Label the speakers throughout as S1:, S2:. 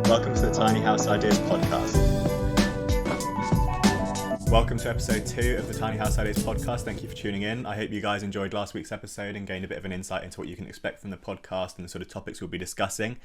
S1: Welcome to the Tiny House Ideas podcast. Welcome to episode 2 of the Tiny House Ideas podcast. Thank you for tuning in. I hope you guys enjoyed last week's episode and gained a bit of an insight into what you can expect from the podcast and the sort of topics we'll be discussing.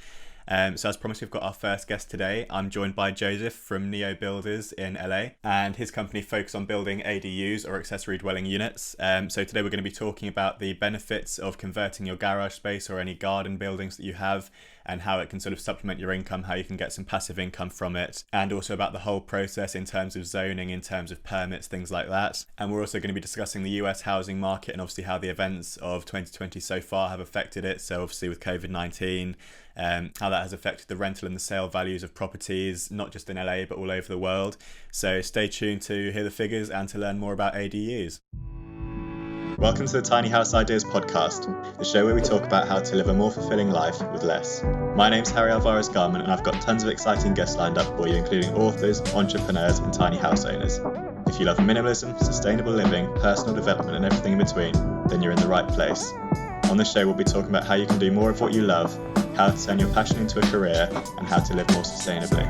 S1: So as promised, we've got our first guest today. I'm joined by Josef from N.E.O Builders in LA, and his company focuses on building ADUs or Accessory Dwelling Units. So today we're going to be talking about the benefits of converting your garage space or any garden buildings that you have, and how it can sort of supplement your income, how you can get some passive income from it, and also about the whole process in terms of zoning, in terms of permits, things like that. And we're also going to be discussing the US housing market and obviously how the events of 2020 so far have affected it. So obviously with COVID-19, how that has affected the rental and the sale values of properties, not just in LA, but all over the world. So stay tuned to hear the figures and to learn more about ADUs. Welcome to the Tiny House Ideas podcast, the show where we talk about how to live a more fulfilling life with less. My name's Harry Alvarez Garman, and I've got tons of exciting guests lined up for you, including authors, entrepreneurs, and tiny house owners. If you love minimalism, sustainable living, personal development, and everything in between, then you're in the right place. On this show, we'll be talking about how you can do more of what you love, how to turn your passion into a career, and how to live more sustainably.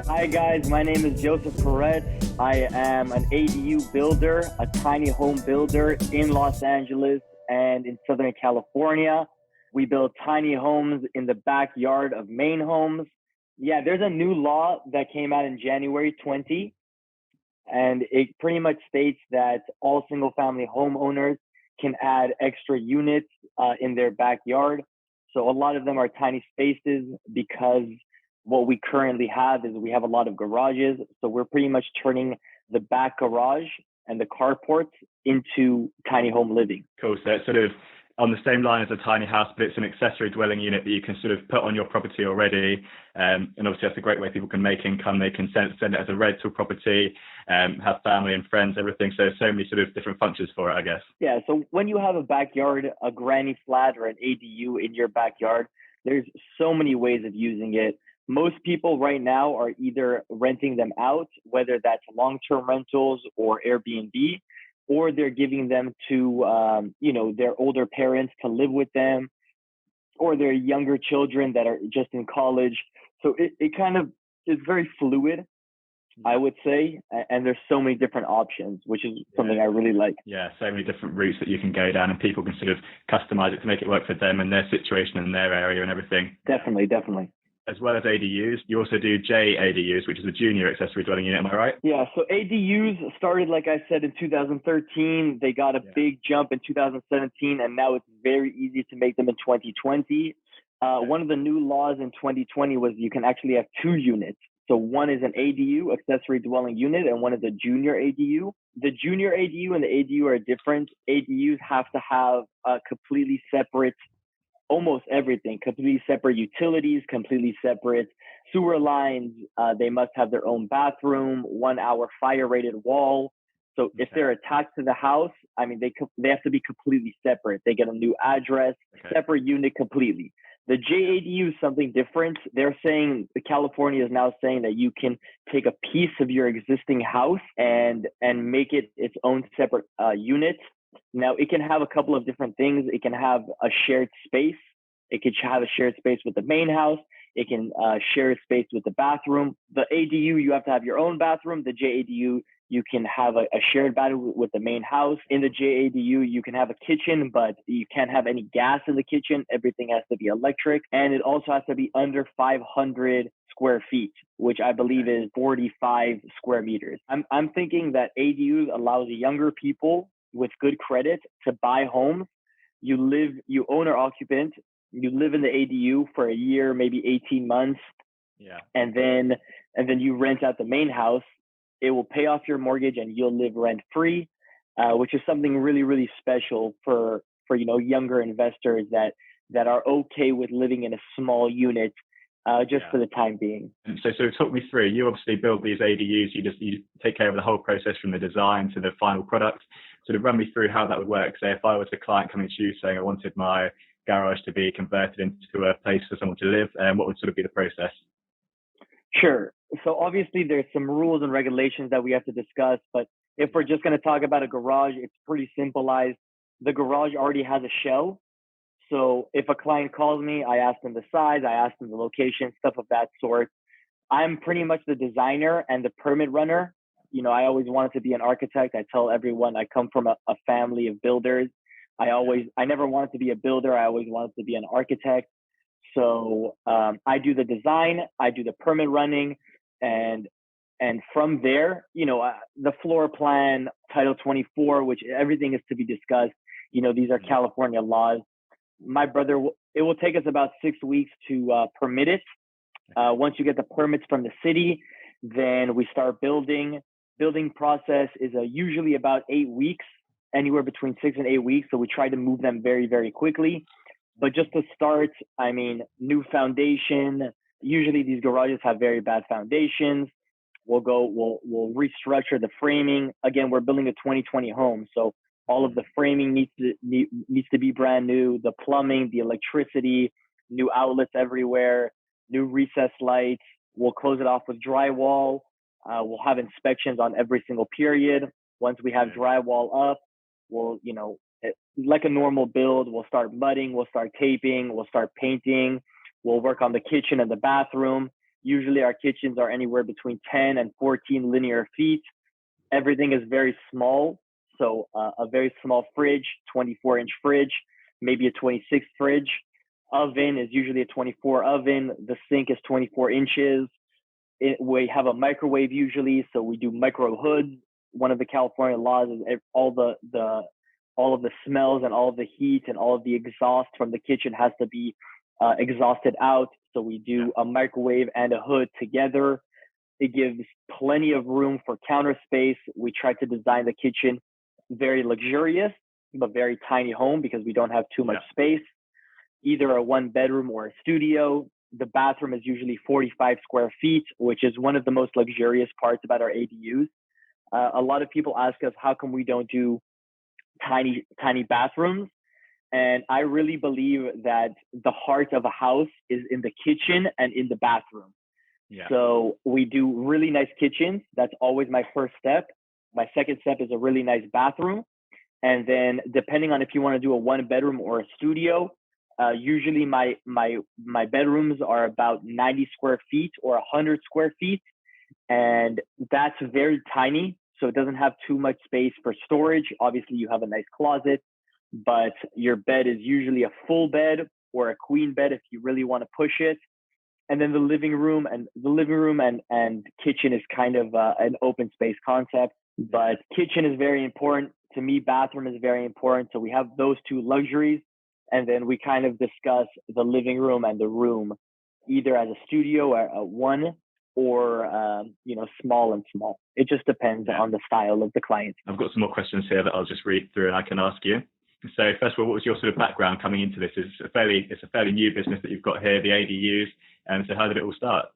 S2: Hi guys, my name is Josef Peretz. I am an ADU builder, a tiny home builder in Los Angeles and in Southern California. We build tiny homes in the backyard of main homes. Yeah, there's a new law that came out in January 20, and it pretty much states that all single-family homeowners can add extra units in their backyard. So a lot of them are tiny spaces because what we currently have is we have a lot of garages. So we're pretty much turning the back garage and the carports into tiny home living.
S3: Cool. So it's sort of on the same line as a tiny house, but it's an accessory dwelling unit that you can sort of put on your property already. And obviously that's a great way people can make income. They can send it as a rental property, have family and friends, everything. So there's so many sort of different functions for it, I guess.
S2: Yeah. So when you have a backyard, a granny flat or an ADU in your backyard, there's so many ways of using it. Most people right now are either renting them out, whether that's long-term rentals or Airbnb, or they're giving them to, their older parents to live with them, or their younger children that are just in college. So it kind of is very fluid, I would say. And there's so many different options, which is something I really like.
S3: Yeah, so many different routes that you can go down, and people can sort of customize it to make it work for them and their situation and their area and everything.
S2: Definitely.
S3: As well as ADUs, you also do JADUs, which is a junior accessory dwelling unit. Am I right?
S2: Yeah. So ADUs started, like I said, in 2013. They got a big jump in 2017, and now it's very easy to make them in 2020. One of the new laws in 2020 was you can actually have 2 units. So one is an ADU, accessory dwelling unit, and one is a junior ADU. The junior ADU and the ADU are different. ADUs have to have a completely separate almost everything, completely separate utilities, completely separate sewer lines. They must have their own bathroom, 1-hour fire rated wall. So if they're attached to the house, I mean, they have to be completely separate. They get a new address, separate unit completely. The JADU is something different. They're saying, California is now saying that you can take a piece of your existing house and make it its own separate unit. Now, it can have a couple of different things. It can have a shared space. It can have a shared space with the main house. It can share a space with the bathroom. The ADU, you have to have your own bathroom. The JADU, you can have a shared bathroom with the main house. In the JADU, you can have a kitchen, but you can't have any gas in the kitchen. Everything has to be electric. And it also has to be under 500 square feet, which I believe is 45 square meters. I'm thinking that ADUs allows younger people with good credit to buy homes. You own or occupant, you live in the ADU for a year, maybe 18 months.
S3: Yeah. And
S2: then you rent out the main house. It will pay off your mortgage and you'll live rent free, which is something really, really special for younger investors that are okay with living in a small unit for the time being.
S3: So talk me through, you obviously build these ADUs, you take care of the whole process from the design to the final product. Sort of run me through how that would work. Say if I was a client coming to you saying I wanted my garage to be converted into a place for someone to live, what would sort of be the process?
S2: Sure. So obviously there's some rules and regulations that we have to discuss, but if we're just going to talk about a garage, it's pretty simplified. The garage already has a shell. So if a client calls me, I ask them the size, I ask them the location, stuff of that sort. I'm pretty much the designer and the permit runner. I always wanted to be an architect. I tell everyone I come from a family of builders. I never wanted to be a builder. I always wanted to be an architect. So I do the design, I do the permit running, and from there, the floor plan, Title 24, which everything is to be discussed. These are California laws. My brother, it will take us about 6 weeks to permit it. Once you get the permits from the city, then we start building. Building process is usually about 8 weeks, anywhere between 6 and 8 weeks. So we try to move them very, very quickly. But just to start, new foundation. Usually these garages have very bad foundations. We'll restructure the framing. Again, we're building a 2020 home, so all of the framing needs to be brand new. The plumbing, the electricity, new outlets everywhere, new recessed lights. We'll close it off with drywall. We'll have inspections on every single period. Once we have drywall up, we'll, like a normal build, we'll start mudding, we'll start taping, we'll start painting. We'll work on the kitchen and the bathroom. Usually our kitchens are anywhere between 10 and 14 linear feet. Everything is very small. So a very small fridge, 24-inch fridge, maybe a 26 fridge. Oven is usually a 24 oven. The sink is 24 inches. We have a microwave usually, so we do micro hoods. One of the California laws is all of the smells and all of the heat and all of the exhaust from the kitchen has to be exhausted out. So we do a microwave and a hood together. It gives plenty of room for counter space. We try to design the kitchen very luxurious, but very tiny home because we don't have too much space, either a 1-bedroom or a studio. The bathroom is usually 45 square feet, which is one of the most luxurious parts about our ADUs. A lot of people ask us, how come we don't do tiny bathrooms? And I really believe that the heart of a house is in the kitchen and in the bathroom. Yeah. So we do really nice kitchens. That's always my first step. My second step is a really nice bathroom. And then depending on if you want to do a 1-bedroom or a studio, usually my bedrooms are about 90 square feet or 100 square feet. And that's very tiny. So it doesn't have too much space for storage. Obviously you have a nice closet, but your bed is usually a full bed or a queen bed if you really want to push it. And then the living room and kitchen is kind of an open space concept, but kitchen is very important to me. Bathroom is very important. So we have those two luxuries. And then we kind of discuss the living room and the room either as a studio or a one or, small and small. It just depends on the style of the client.
S3: I've got some more questions here that I'll just read through and I can ask you. So first of all, what was your sort of background coming into this? It's a fairly new business that you've got here, the ADUs. And so how did it all start?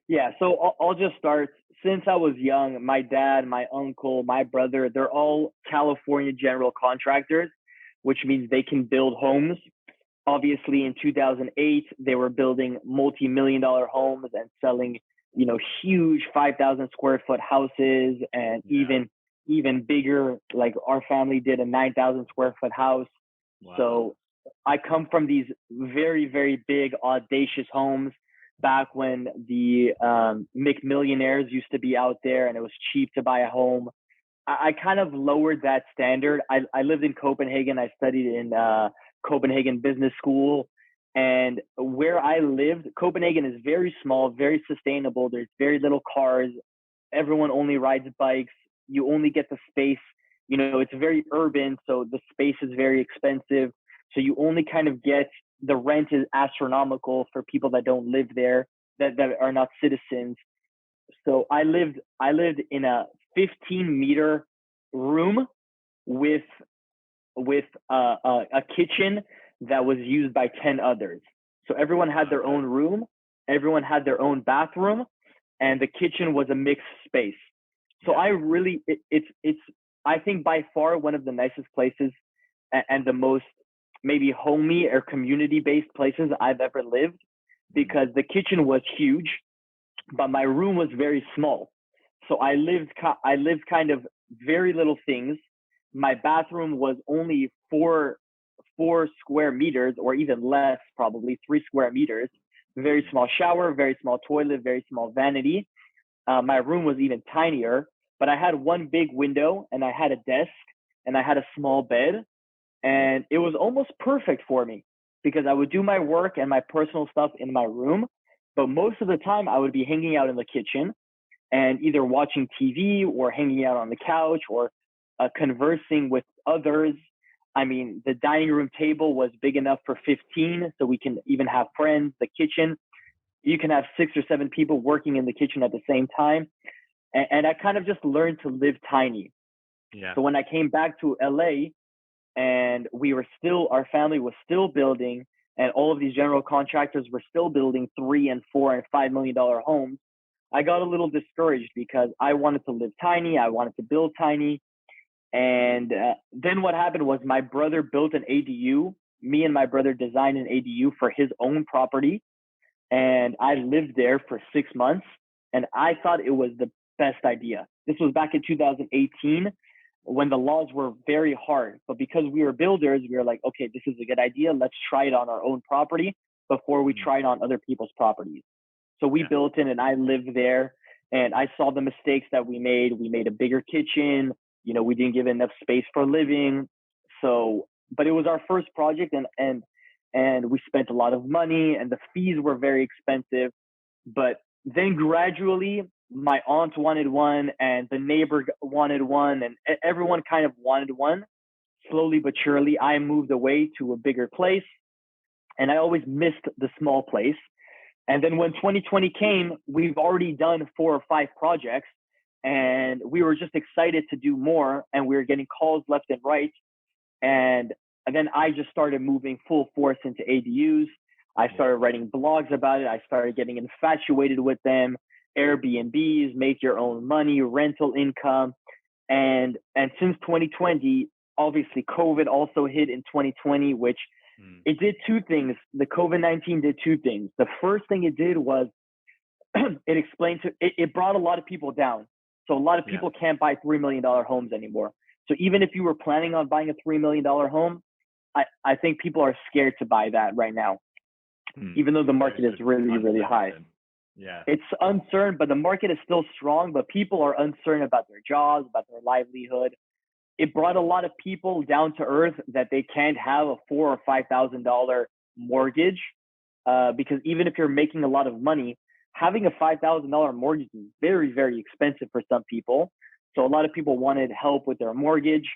S2: Yeah, so I'll just start. Since I was young, my dad, my uncle, my brother, they're all California general contractors, which means they can build homes. Obviously, in 2008, they were building multi-million-dollar homes and selling, huge 5,000 square foot houses and even bigger. Like our family did a 9,000 square foot house. Wow. So I come from these very, very big, audacious homes back when the McMillionaires used to be out there and it was cheap to buy a home. I kind of lowered that standard. I lived in Copenhagen. I studied in Copenhagen Business School. And where I lived, Copenhagen is very small, very sustainable. There's very little cars. Everyone only rides bikes. You only get the space. It's very urban, so the space is very expensive. So you only kind of get, the rent is astronomical for people that don't live there, that are not citizens. So I lived in a 15-meter room with a kitchen that was used by 10 others. So everyone had their own room, everyone had their own bathroom, and the kitchen was a mixed space. So it's I think by far one of the nicest places and the most maybe homey or community-based places I've ever lived, because the kitchen was huge, but my room was very small. So I lived kind of very little things. My bathroom was only four 4 square meters, or even less, probably 3 square meters. Very small shower, very small toilet, very small vanity. My room was even tinier, but I had one big window and I had a desk and I had a small bed, and it was almost perfect for me because I would do my work and my personal stuff in my room. But most of the time I would be hanging out in the kitchen and either watching TV or hanging out on the couch or conversing with others. I mean, the dining room table was big enough for 15, so we can even have friends. The kitchen, you can have 6 or 7 people working in the kitchen at the same time. And I kind of just learned to live tiny.
S3: Yeah.
S2: So when I came back to LA and our family was still building, and all of these general contractors were still building $3 and $4 and $5 million homes, I got a little discouraged because I wanted to live tiny. I wanted to build tiny. And then what happened was my brother built an ADU. Me and my brother designed an ADU for his own property. And I lived there for 6 months. And I thought it was the best idea. This was back in 2018 when the laws were very hard. But because we were builders, we were like, okay, this is a good idea. Let's try it on our own property before we try it on other people's properties. So we built it and I lived there, and I saw the mistakes that we made. We made a bigger kitchen. You know, we didn't give enough space for living. So, but it was our first project, and we spent a lot of money, and the fees were very expensive. But then gradually my aunt wanted one and the neighbor wanted one, and everyone kind of wanted one. Slowly but surely, I moved away to a bigger place, and I always missed the small place. And then when 2020 came, we've already done 4 or 5 projects, and we were just excited to do more, and we were getting calls left and right. And then I just started moving full force into ADUs. I started writing blogs about it. I started getting infatuated with them. Airbnbs, make your own money, rental income. And since 2020, obviously COVID also hit in 2020, which it did 2 things. The COVID-19 did 2 things. The first thing it did was it brought a lot of people down. So a lot of people can't buy $3 million homes anymore. So even if you were planning on buying a $3 million home, I think people are scared to buy that right now, even though the market is really, really high.
S3: Yeah.
S2: It's uncertain, but the market is still strong, but people are uncertain about their jobs, about their livelihood. It brought a lot of people down to earth that they can't have a $4,000 or $5,000 mortgage, because even if you're making a lot of money, having a $5,000 mortgage is very, very expensive for some people. So a lot of people wanted help with their mortgage.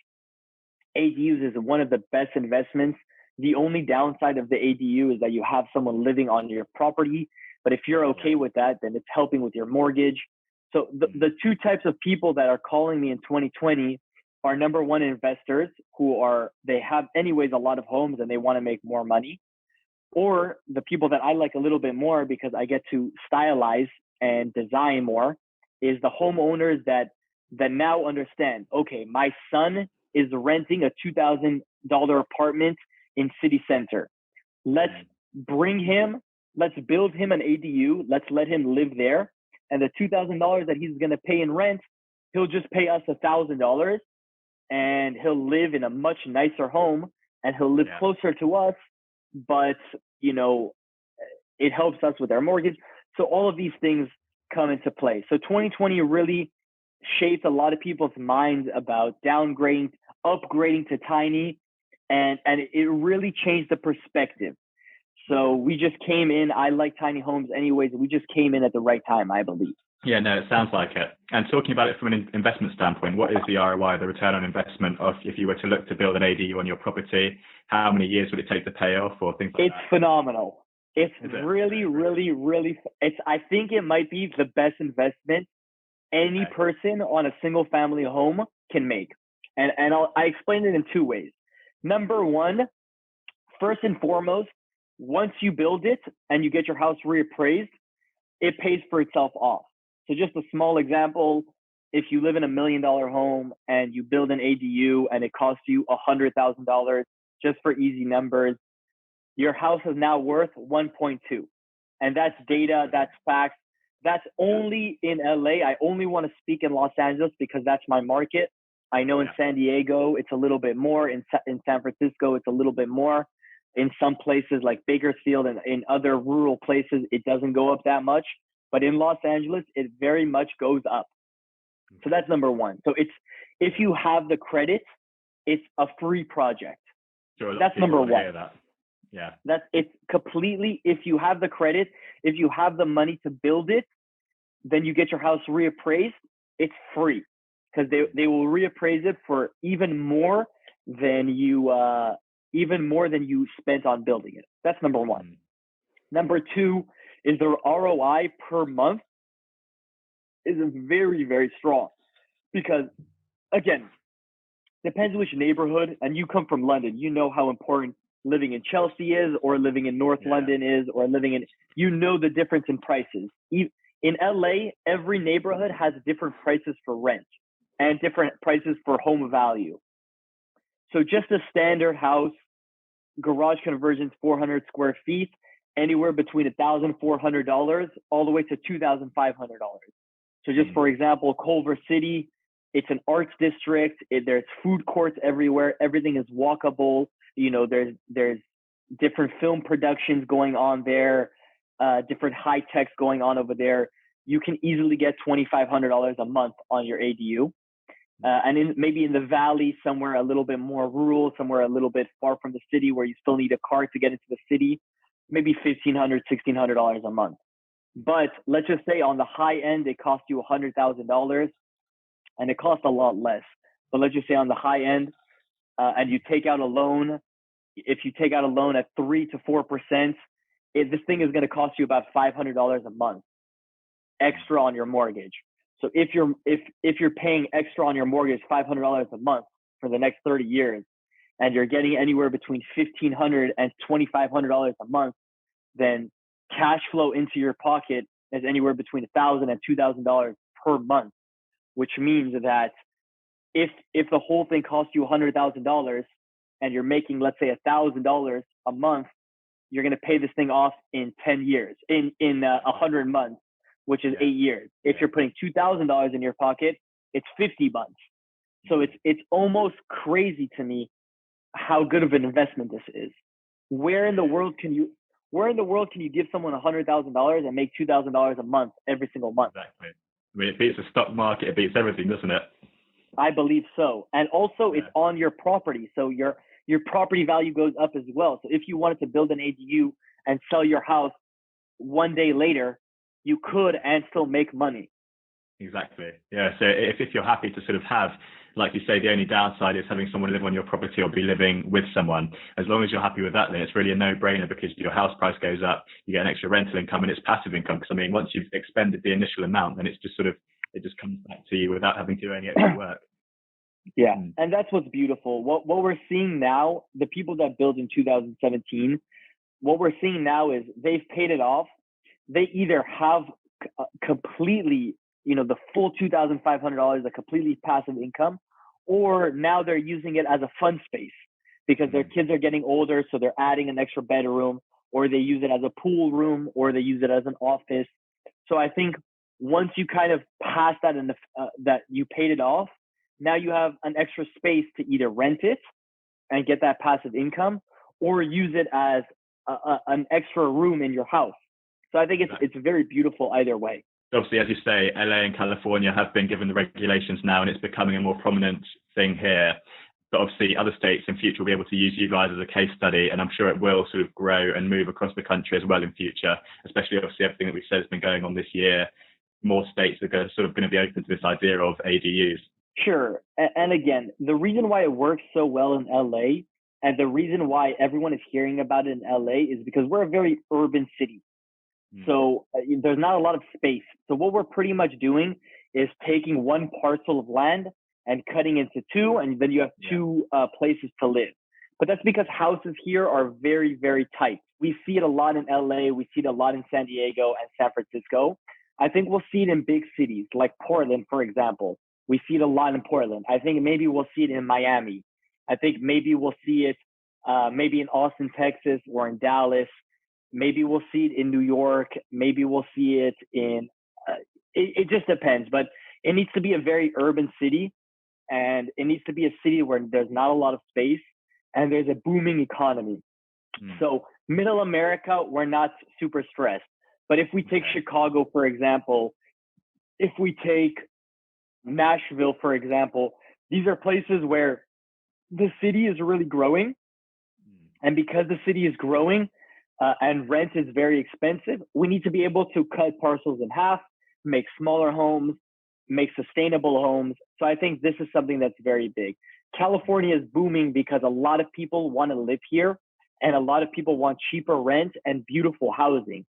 S2: ADUs is one of the best investments. The only downside of the ADU is that you have someone living on your property. But if you're okay with that, then it's helping with your mortgage. So the 2 types of people that are calling me in 2020 are, number one, investors they have anyways a lot of homes and they want to make more money. Or the people that I like a little bit more because I get to stylize and design more is the homeowners that now understand, okay, my son is renting a $2,000 apartment in city center. Let's build him an ADU. Let's let him live there. And the $2,000 that he's going to pay in rent, he'll just pay us $1,000, and he'll live in a much nicer home, and he'll live closer to us. But, you know, it helps us with our mortgage. So all of these things come into play. So 2020 really shaped a lot of people's minds about downgrading, upgrading to tiny, and it really changed the perspective. So we just came in. I like tiny homes anyways. We just came in at the right time, I believe.
S3: Yeah, no, it sounds like it. And talking about it from an investment standpoint, what is the ROI, the return on investment of if you were to look to build an ADU on your property? How many years would it take to pay off or things like that?
S2: It's phenomenal. It's really, really, really, I think it might be the best investment any person on a single family home can make. And I explain it in 2 ways. Number one, first and foremost, once you build it and you get your house reappraised, it pays for itself off. So just a small example, if you live in $1 million home and you build an ADU and it costs you $100,000, just for easy numbers, your house is now worth 1.2. And that's data, that's facts. That's only in LA. I only want to speak in Los Angeles because that's my market. I know in San Diego, it's a little bit more. In San Francisco, it's a little bit more. In some places like Bakersfield and in other rural places, it doesn't go up that much. But in Los Angeles, it very much goes up. So that's number one. So if you have the credit, it's a free project.
S3: Sure,
S2: that's number one.
S3: That. Yeah.
S2: It's completely, if you have the credit, if you have the money to build it, then you get your house reappraised. It's free because they will reappraise it for even more than you spent on building it. That's number one. Number two is the ROI per month is very, very strong because, again, depends which neighborhood, and you come from London, you know how important living in Chelsea is, or living in North London is, or living in, you know the difference in prices. In LA, every neighborhood has different prices for rent and different prices for home value. So just a standard house, garage conversions, 400 square feet, anywhere between $1,400 all the way to $2,500. So just for example, Culver City, it's an arts district. There's food courts everywhere. Everything is walkable. You know, there's different film productions going on there, different high techs going on over there. You can easily get $2,500 a month on your ADU. And maybe in the valley, somewhere a little bit more rural, somewhere a little bit far from the city where you still need a car to get into the city, maybe $1,500, $1,600 a month. But let's just say on the high end, it costs you $100,000, and it costs a lot less. But let's just say on the high end, and you take out a loan, if you take out a loan at 3 to 4%, this thing is going to cost you about $500 a month extra on your mortgage. So if you're paying extra on your mortgage $500 a month for the next 30 years, and you're getting anywhere between $1,500 and $2,500 a month, then cash flow into your pocket is anywhere between $1,000 and $2,000 per month, which means that if the whole thing costs you $100,000 and you're making, let's say, $1,000 a month, you're going to pay this thing off in 10 years, in 100 months, which is 8 years. If you're putting $2,000 in your pocket, it's 50 months. So it's almost crazy to me how good of an investment this is. Where in the world can you give someone $100,000 and make $2,000 a month every single month?
S3: Exactly. I mean, it beats the stock market, it beats everything, doesn't it?
S2: I believe so. And also it's on your property. So your property value goes up as well. So if you wanted to build an ADU and sell your house one day later, you could and still make money.
S3: Exactly. Yeah. So if you're happy to sort of have, like you say, the only downside is having someone live on your property or be living with someone. As long as you're happy with that, then it's really a no-brainer because your house price goes up, you get an extra rental income, and it's passive income. Because I mean, once you've expended the initial amount, then it's just sort of, it just comes back to you without having to do any extra work.
S2: Yeah. And that's what's beautiful. What we're seeing now, the people that built in 2017, what we're seeing now is they've paid it off. They either have completely, the full $2,500, a completely passive income, or now they're using it as a fun space because their kids are getting older. So they're adding an extra bedroom, or they use it as a pool room, or they use it as an office. So I think once you kind of pass that that you paid it off, now you have an extra space to either rent it and get that passive income, or use it as an extra room in your house. So I think it's very beautiful either way.
S3: Obviously, as you say, LA and California have been given the regulations now, and it's becoming a more prominent thing here. But obviously, other states in future will be able to use you guys as a case study, and I'm sure it will sort of grow and move across the country as well in future, especially obviously everything that we've said has been going on this year. More states are going to be open to this idea of ADUs.
S2: Sure. And again, the reason why it works so well in LA, and the reason why everyone is hearing about it in LA, is because we're a very urban city. So there's not a lot of space. So what we're pretty much doing is taking one parcel of land and cutting into two, and then you have two places to live. But that's because houses here are very, very tight. We see it a lot in LA. We see it a lot in San Diego and San Francisco. I think we'll see it in big cities like Portland, for example. We see it a lot in Portland. I think maybe we'll see it in Miami. I think maybe we'll see it maybe in Austin, Texas, or in Dallas. Maybe we'll see it in New York. Maybe we'll see it in, it just depends. But it needs to be a very urban city and it needs to be a city where there's not a lot of space and there's a booming economy. So middle America, we're not super stressed. But if we take Chicago, for example, if we take Nashville, for example, these are places where the city is really growing. And because the city is growing and rent is very expensive, we need to be able to cut parcels in half, make smaller homes, make sustainable homes. So I think this is something that's very big. California is booming because a lot of people want to live here and a lot of people want cheaper rent and beautiful housing.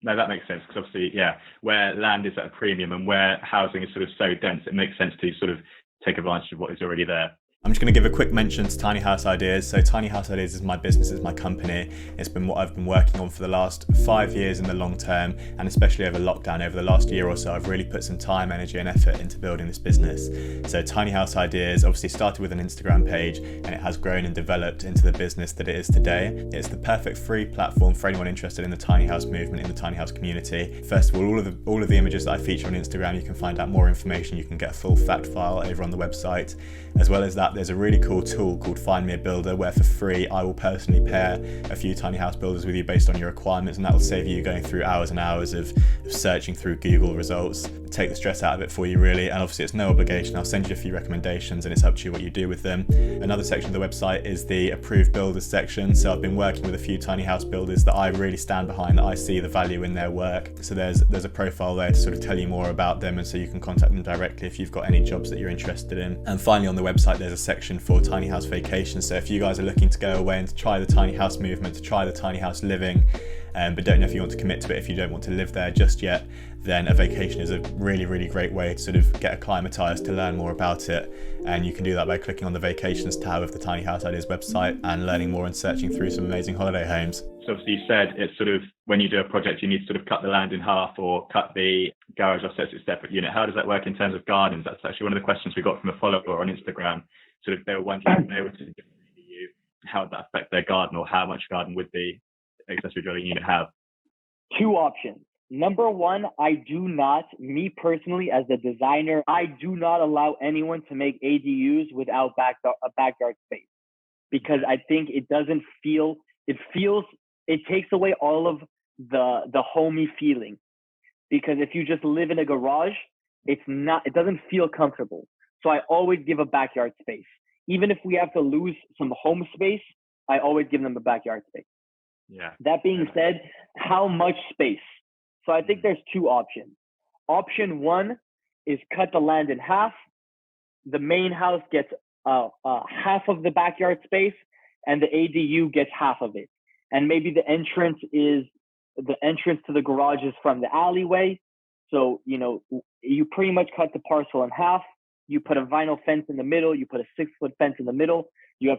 S3: No, that makes sense, because obviously, where land is at a premium and where housing is sort of so dense, it makes sense to sort of take advantage of what is already there.
S1: I'm just going to give a quick mention to Tiny House Ideas. So Tiny House Ideas is my business, is my company. It's been what I've been working on for the last 5 years in the long term, and especially over lockdown, over the last year or so, I've really put some time, energy and effort into building this business. So Tiny House Ideas obviously started with an Instagram page, and it has grown and developed into the business that it is today. It's the perfect free platform for anyone interested in the tiny house movement, in the tiny house community. First of all of the images that I feature on Instagram, you can find out more information. You can get a full fact file over on the website. As well as that, there's a really cool tool called Find Me a Builder, where for free I will personally pair a few tiny house builders with you based on your requirements, and that will save you going through hours and hours of searching through Google results. Take the stress out of it for you, really. And obviously it's no obligation. I'll send you a few recommendations and it's up to you what you do with them. Another section of the website is the approved builders section. So I've been working with a few tiny house builders that I really stand behind, that I see the value in their work. So there's a profile there to sort of tell you more about them, and so you can contact them directly if you've got any jobs that you're interested in. And finally, on the website there's a section for tiny house vacations. So if you guys are looking to go away and to try the tiny house movement, to try the tiny house living, but don't know if you want to commit to it, if you don't want to live there just yet, then a vacation is a really, really great way to sort of get acclimatized, to learn more about it. And you can do that by clicking on the vacations tab of the Tiny House Ideas website and learning more and searching through some amazing holiday homes.
S3: So obviously you said it's sort of, when you do a project, you need to sort of cut the land in half or cut the garage off, so it's a separate unit. How does that work in terms of gardens? That's actually one of the questions we got from a follower on Instagram. Sort of, they were wondering if they were to do how would that affect their garden, or how much garden would the accessory dwelling unit have?
S2: Two options. Number one, I do not, me personally as the designer, I do not allow anyone to make ADUs without a backyard space, because I think it takes away all of the homey feeling. Because if you just live in a garage, it doesn't feel comfortable. So I always give a backyard space. Even if we have to lose some home space, I always give them a backyard space.
S3: Yeah.
S2: That being said, how much space? So I think there's two options. Option one is cut the land in half. The main house gets half of the backyard space, and the ADU gets half of it. And maybe the entrance to the garage is from the alleyway. So, you pretty much cut the parcel in half. You put a vinyl fence in the middle. You put a 6-foot fence in the middle. You have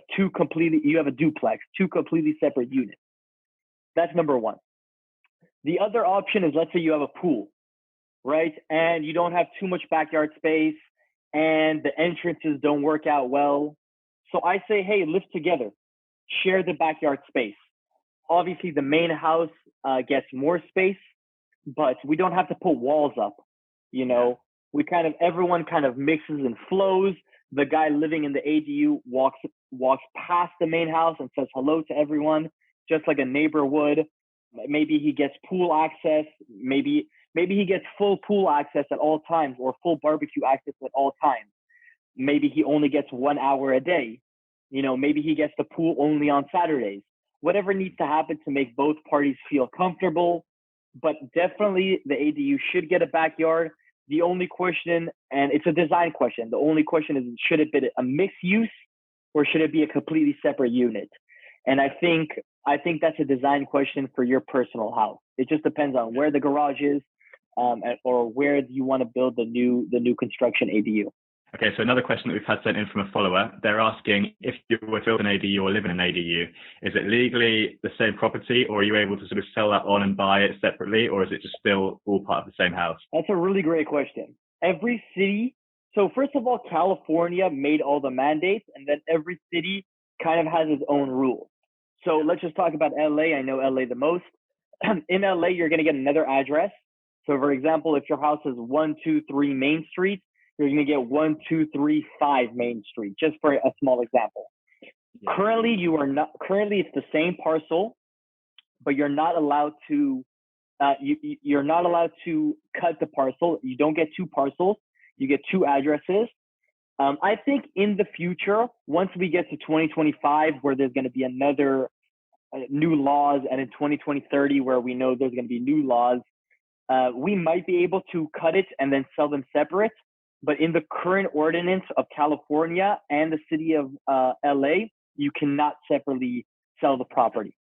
S2: a duplex, two completely separate units. That's number one. The other option is, let's say you have a pool, right? And you don't have too much backyard space and the entrances don't work out well. So I say, hey, live together, share the backyard space. Obviously the main house gets more space, but we don't have to put walls up. Everyone kind of mixes and flows. The guy living in the ADU walks past the main house and says hello to everyone, just like a neighbor would. Maybe he gets pool access. Maybe he gets full pool access at all times, or full barbecue access at all times. Maybe he only gets 1 hour a day. Maybe he gets the pool only on Saturdays. Whatever needs to happen to make both parties feel comfortable. But definitely the ADU should get a backyard. The only question, and it's a design question, the only question is, should it be a mixed use or should it be a completely separate unit? And I think that's a design question for your personal house. It just depends on where the garage is, or where you want to build the new construction ADU.
S3: Okay, so another question that we've had sent in from a follower, they're asking, if you were to build an ADU or live in an ADU, is it legally the same property, or are you able to sort of sell that on and buy it separately, or is it just still all part of the same house?
S2: That's a really great question. Every city, so first of all, California made all the mandates, and then every city kind of has its own rules. So let's just talk about LA. I know LA the most. In LA, you're going to get another address. So for example, if your house is 123 Main Street, you're going to get 1, 2, 3, 5 Main Street, just for a small example.
S3: Yeah.
S2: Currently it's the same parcel, but you're not allowed to you're not allowed to cut the parcel. You don't get 2 parcels. You get 2 addresses. I think in the future, once we get to 2025, where there's going to be another new laws, and in 2030, where we know there's going to be new laws, we might be able to cut it and then sell them separate. But in the current ordinance of California and the city of LA, you cannot separately sell the property.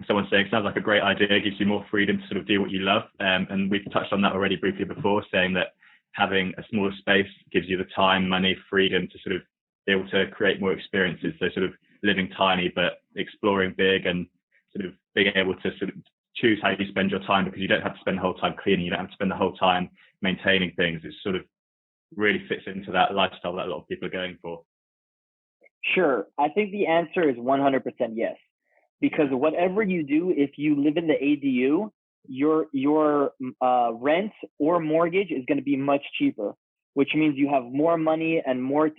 S3: Someone saying, sounds like a great idea, it gives you more freedom to sort of do what you love. And we've touched on that already briefly before, saying that having a smaller space gives you the time, money, freedom to sort of be able to create more experiences. So sort of living tiny, but exploring big, and sort of being able to sort of choose how you spend your time, because you don't have to spend the whole time cleaning. You don't have to spend the whole time maintaining things. It sort of really fits into that lifestyle that a lot of people are going for.
S2: Sure. I think the answer is 100% yes. Because whatever you do, if you live in the ADU, your rent or mortgage is going to be much cheaper, which means you have more money and more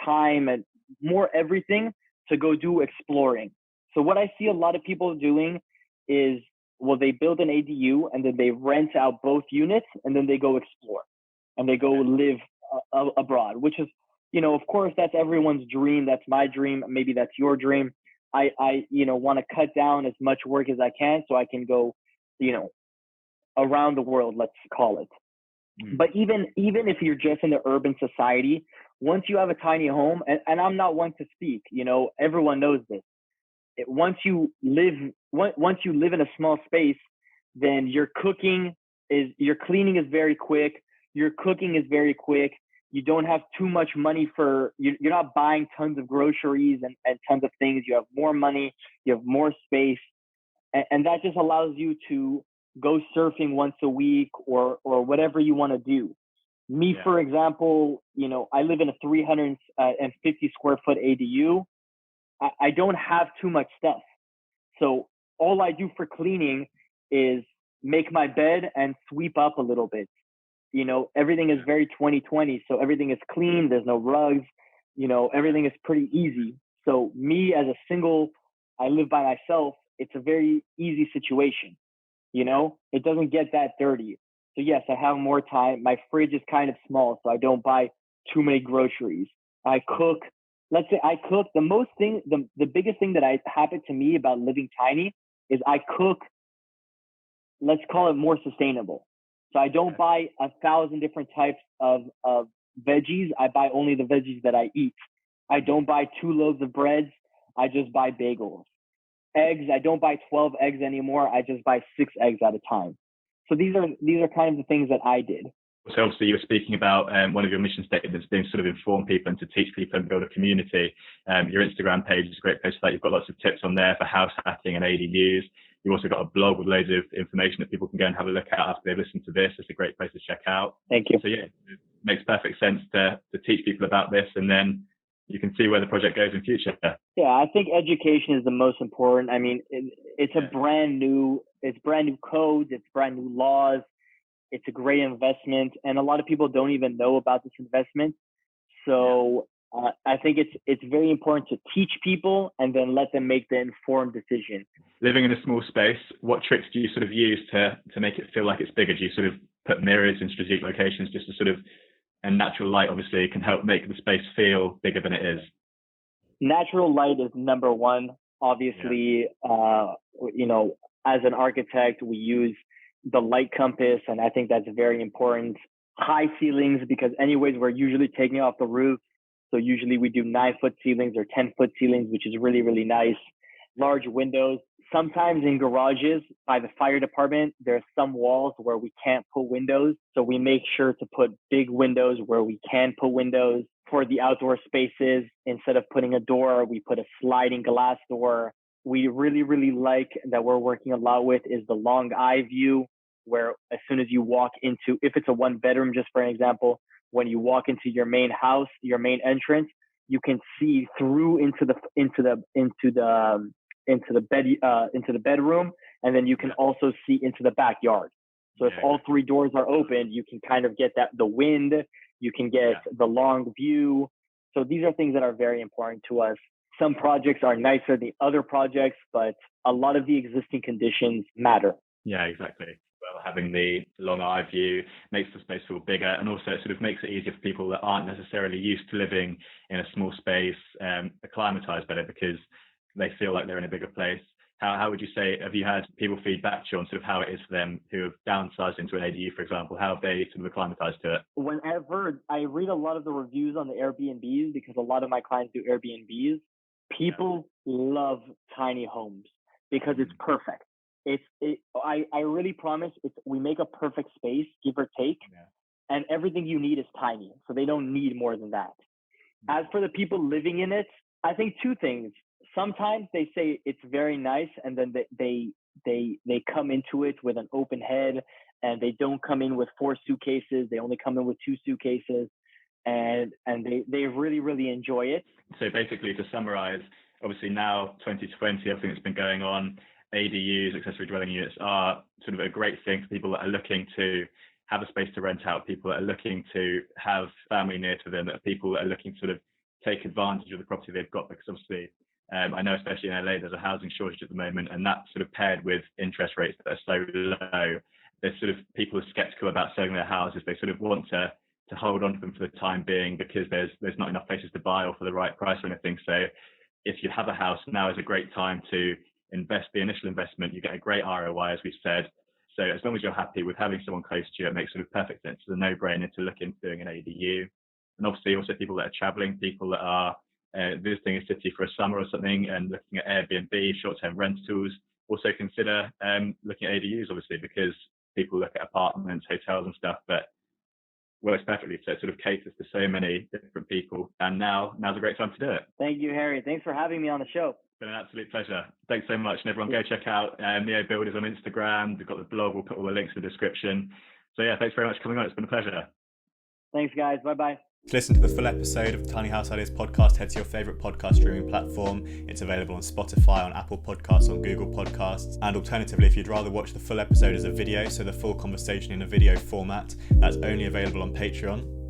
S2: time and more everything to go do exploring. So what I see a lot of people doing is, well, they build an ADU and then they rent out both units and then they go explore and they go live abroad, which is, of course, that's everyone's dream. That's my dream. Maybe that's your dream. I want to cut down as much work as I can so I can go, around the world, let's call it. But even if you're just in the urban society, once you have a tiny home, and I'm not one to speak, everyone knows this. Once you live in a small space, then your cleaning is very quick. Your cooking is very quick. You don't have too much money you're not buying tons of groceries and tons of things. You have more money, you have more space. And that just allows you to go surfing once a week or whatever you want to do. Me, for example, I live in a 350 square foot ADU. I don't have too much stuff. So all I do for cleaning is make my bed and sweep up a little bit. Everything is very 2020. So everything is clean. There's no rugs. Everything is pretty easy. So me as a single, I live by myself. It's a very easy situation. It doesn't get that dirty. So yes, I have more time. My fridge is kind of small, so I don't buy too many groceries. I cook. Let's say I cook. The biggest thing that happened to me about living tiny is I cook, let's call it more sustainable. So I don't buy 1,000 different types of veggies. I buy only the veggies that I eat. I don't buy 2 loaves of breads. I just buy bagels. Eggs, I don't buy 12 eggs anymore. I just buy 6 eggs at a time. So these are kind of the things that I did.
S3: So obviously you were speaking about one of your mission statements being sort of inform people and to teach people and build a community. Your Instagram page is a great place for that. You've got lots of tips on there for house hacking and ADUs. You've also got a blog with loads of information that people can go and have a look at after they've listened to this. It's a great place to check out.
S2: Thank you.
S3: So yeah, it makes perfect sense to teach people about this, and then you can see where the project goes in future.
S2: Yeah, I think education is the most important. I mean, it's brand new codes, it's brand new laws. It's a great investment, and a lot of people don't even know about this investment. So I think it's very important to teach people and then let them make the informed decision.
S3: Living in a small space, what tricks do you sort of use to make it feel like it's bigger? Do you sort of put mirrors in strategic locations just to sort of, and natural light obviously can help make the space feel bigger than it is?
S2: Natural light is number one. Obviously, as an architect, we use the light compass, and I think that's very important. High ceilings, because anyways, we're usually taking off the roof. So usually we do 9-foot ceilings or 10-foot ceilings, which is really, really nice. Large windows. Sometimes in garages by the fire department, there's some walls where we can't put windows. So we make sure to put big windows where we can put windows. For the outdoor spaces, instead of putting a door, we put a sliding glass door. We really, really like that we're working a lot with is the long eye view, where as soon as you walk into, if it's a 1-bedroom, just for an example, when you walk into your main house, your main entrance, you can see through into the bedroom, and then you can also see into the backyard. So if all three doors are open, you can kind of get the wind, you can get the long view. So these are things that are very important to us. Some projects are nicer than other projects, but a lot of the existing conditions matter.
S3: Yeah, exactly. Well, having the long eye view makes the space feel bigger, and also it sort of makes it easier for people that aren't necessarily used to living in a small space, acclimatise better because they feel like they're in a bigger place. How would you say, have you had people feedback to you on sort of how it is for them who have downsized into an ADU, for example? How have they sort of acclimatized to it?
S2: Whenever I read a lot of the reviews on the Airbnbs, because a lot of my clients do Airbnbs, people love tiny homes because it's perfect. I really promise we make a perfect space, give or take, and everything you need is tiny. So they don't need more than that. As for the people living in it, I think two things. Sometimes they say it's very nice, and then they come into it with an open head, and they don't come in with 4 suitcases. They only come in with 2 suitcases, and they really, really enjoy it.
S3: So basically, to summarize, obviously now 2020, everything that's been going on, ADUs, accessory dwelling units, are sort of a great thing for people that are looking to have a space to rent out, people that are looking to have family near to them, that are people that are looking to sort of take advantage of the property they've got, because obviously I know especially in LA there's a housing shortage at the moment, and that sort of paired with interest rates that are so low, there's sort of people are skeptical about selling their houses. They sort of want to hold on to them for the time being because there's not enough places to buy or for the right price or anything. So if you have a house, now is a great time to invest the initial investment. You get a great ROI, as we said. So as long as you're happy with having someone close to you, it makes sort of perfect sense. It's a no-brainer to look into doing an ADU. And obviously also people that are traveling, people that are visiting a city for a summer or something and looking at Airbnb, short-term rentals, also consider looking at ADUs, obviously, because people look at apartments, hotels and stuff, but works perfectly. So it sort of caters to so many different people. And now's a great time to do it.
S2: Thank you, Harry. Thanks for having me on the show.
S3: It's been an absolute pleasure. Thanks so much. And everyone go check out N.E.O Builders on Instagram. We've got the blog. We'll put all the links in the description. So yeah, thanks very much for coming on. It's been a pleasure.
S2: Thanks, guys. Bye-bye.
S1: To listen to the full episode of the Tiny House Ideas podcast, head to your favourite podcast streaming platform. It's available on Spotify, on Apple Podcasts, on Google Podcasts. And alternatively, if you'd rather watch the full episode as a video, so the full conversation in a video format, that's only available on Patreon.